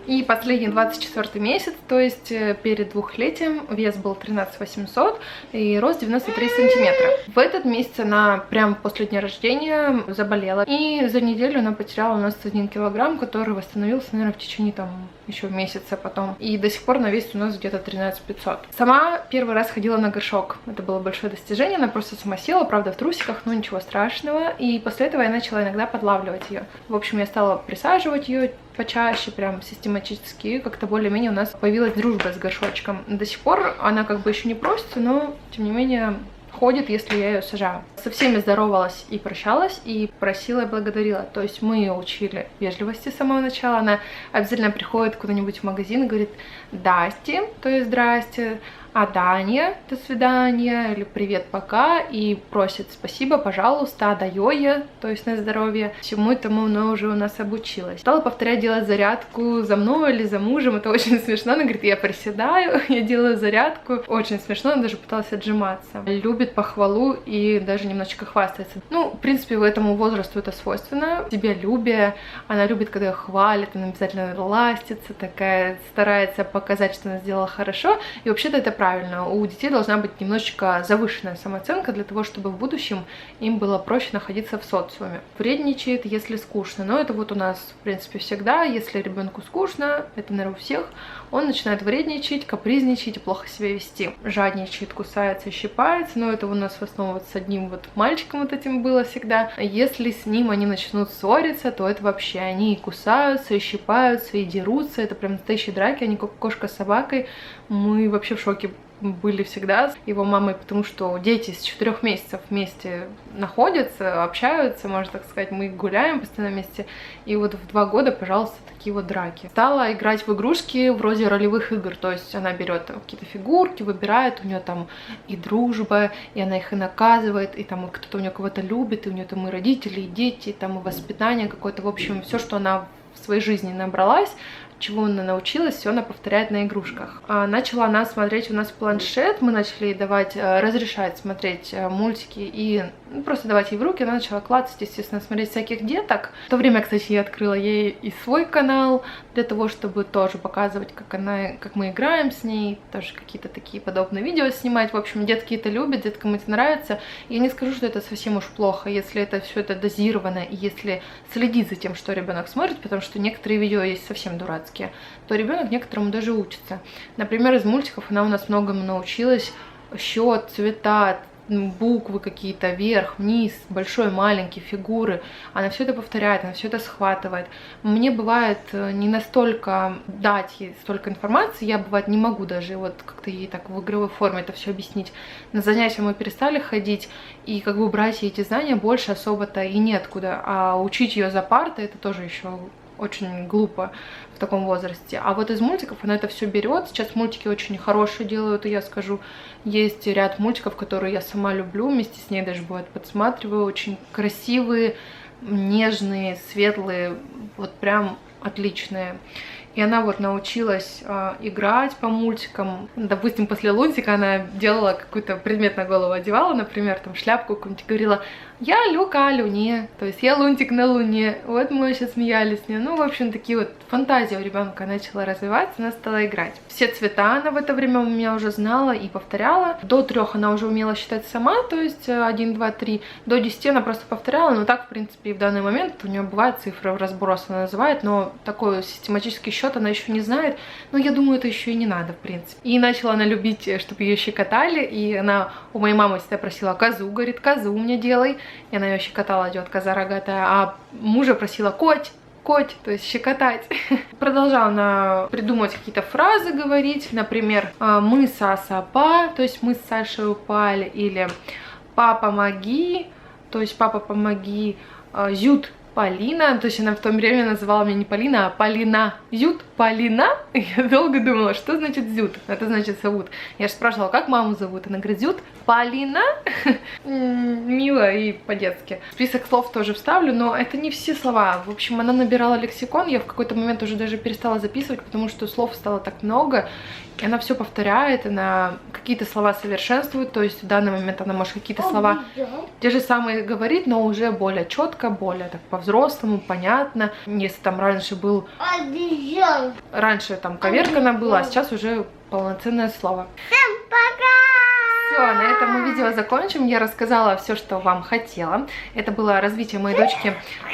И последний 24 месяц, то есть перед двухлетием, вес был 13 800 и рост 93 сантиметра. В этот месяц она прям после дня рождения заболела. И за неделю она потеряла у нас 1 килограмм, который восстановился, наверное, в течение там еще месяца потом. И до сих пор она весит у нас где-то 13 500. Сама первый раз ходила на горшок. Это было большое достижение. Она просто сама села, правда, в трусиках, но ничего страшного. И после этого я начала иногда подлавливать ее. В общем, я стала присаживать ее почаще, прям систематически, и как-то более-менее у нас появилась дружба с горшочком. До сих пор она как бы еще не просится, но тем не менее ходит, если я ее сажаю. Со всеми здоровалась и прощалась, и просила и благодарила. То есть мы ее учили вежливости с самого начала. Она обязательно приходит куда-нибудь в магазин и говорит «Дасти», то есть «Здрасте», а Даня, до свидания, или привет, пока, и просит спасибо, пожалуйста, дайоя, то есть на здоровье. Всему этому она уже у нас обучилась. Стала повторять делать зарядку за мной или за мужем, это очень смешно. Она говорит, я приседаю, я делаю зарядку. Очень смешно, она даже пыталась отжиматься. Любит похвалу и даже немножечко хвастается. Ну, в принципе, этому возрасту это свойственно. Себялюбие, она любит, когда ее хвалят, она обязательно ластится, такая старается показать, что она сделала хорошо. И вообще-то это правильно. У детей должна быть немножечко завышенная самооценка для того, чтобы в будущем им было проще находиться в социуме. Вредничает, если скучно. Но это вот у нас, в принципе, всегда. Если ребенку скучно, это, наверное, у всех, он начинает вредничать, капризничать и плохо себя вести. Жадничает, кусается, щипается. Но это у нас в основном вот с одним вот мальчиком вот этим было всегда. Если с ним они начнут ссориться, то это вообще они и кусаются, и щипаются, и дерутся. Это прям настоящие драки, они как кошка с собакой. Мы вообще в шоке были всегда с его мамой, потому что дети с 4 месяцев вместе находятся, общаются, можно так сказать, мы гуляем постоянно вместе, и вот в 2 года, пожалуйста, такие вот драки. Стала играть в игрушки вроде ролевых игр, то есть она берет какие-то фигурки, выбирает, у нее там и дружба, и она их и наказывает, и там кто-то у нее кого-то любит, и у нее там и родители, и дети, и там и воспитание какое-то, в общем, все, что она в своей жизни набралась, чего она научилась, все она повторяет на игрушках. Начала она смотреть у нас планшет, мы начали ей давать, разрешать смотреть мультики и просто давать ей в руки. Она начала клацать, естественно, смотреть всяких деток. В то время, кстати, я открыла ей и свой канал для того, чтобы тоже показывать, как мы играем с ней, тоже какие-то такие подобные видео снимать. В общем, детки это любят, деткам это нравится. Я не скажу, что это совсем уж плохо, если это все это дозировано и если следить за тем, что ребенок смотрит, потому что некоторые видео есть совсем дурацкие, то ребенок некоторому даже учится. Например, из мультиков она у нас многому научилась. Счет, цвета, буквы какие-то, вверх, вниз, большой, маленький, фигуры. Она все это повторяет, она все это схватывает. Мне бывает не настолько дать ей столько информации, я бывает не могу даже вот как-то ей так в игровой форме это все объяснить. На занятия мы перестали ходить, и как бы брать ей эти знания больше особо-то и неоткуда. А учить ее за партой это тоже еще очень глупо в таком возрасте. А вот из мультиков она это все берет. Сейчас мультики очень хорошие делают, и я скажу, есть ряд мультиков, которые я сама люблю, вместе с ней даже бывает подсматриваю, очень красивые, нежные, светлые, вот прям отличные. И она вот научилась играть по мультикам. Допустим, после Лунтика она делала какой-то предмет на голову, одевала, например, там шляпку какую-нибудь, говорила, я Люка о Люне, то есть я Лунтик на Луне. Вот мы еще смеялись с ней. Ну, в общем, такие вот фантазии у ребенка начала развиваться, она стала играть. Все цвета она в это время у меня уже знала и повторяла. До 3 она уже умела считать сама, то есть 1, 2, 3. До 10 она просто повторяла, но так, в принципе, и в данный момент у нее бывают цифры в разброс, она называет, но такой систематический счет она еще не знает. Но я думаю, это еще и не надо, в принципе. И начала она любить, чтобы ее щекотали, и она у моей мамы всегда просила козу, говорит, козу мне делай. И она ее щекотала, идет коза рогатая, а мужа просила коть, то есть щекотать. Продолжала она придумывать какие-то фразы говорить, например, мы Саса па, то есть мы с Сашей упали, или папа помоги, то есть папа помоги, зют Полина, то есть она в то время называла меня не Полина, а Полина, зют Полина, Я долго думала, что значит зют. Это значит зовут. Я же спрашивала, как маму зовут. Она говорит, зют Полина. Мило и по-детски. Список слов тоже вставлю, но это не все слова. В общем, она набирала лексикон. Я в какой-то момент уже даже перестала записывать, потому что слов стало так много. И она все повторяет, она какие-то слова совершенствует. То есть в данный момент она может какие-то слова те же самые говорить, но уже более четко, более так по-взрослому, понятно. Если там раньше был... Раньше там коверкано было, а сейчас уже полноценное слово. Всем пока! Все, на этом мы видео закончим. Я рассказала все, что вам хотела. Это было развитие моей дочки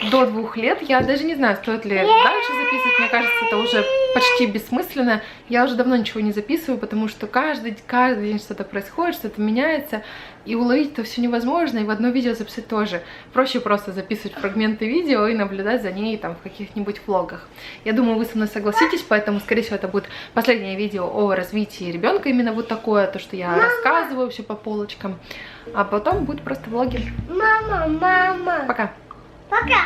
до 2 лет. Я даже не знаю, стоит ли дальше записывать. Мне кажется, это уже почти бессмысленно. Я уже давно ничего не записываю, потому что каждый день что-то происходит, что-то меняется. И уловить это все невозможно, и в одно видео записать тоже. Проще просто записывать фрагменты видео и наблюдать за ней там в каких-нибудь влогах. Я думаю, вы со мной согласитесь, поэтому, скорее всего, это будет последнее видео о развитии ребенка, именно вот такое, то, что я рассказываю все по полочкам. А потом будут просто влоги. Мама. Пока. Пока.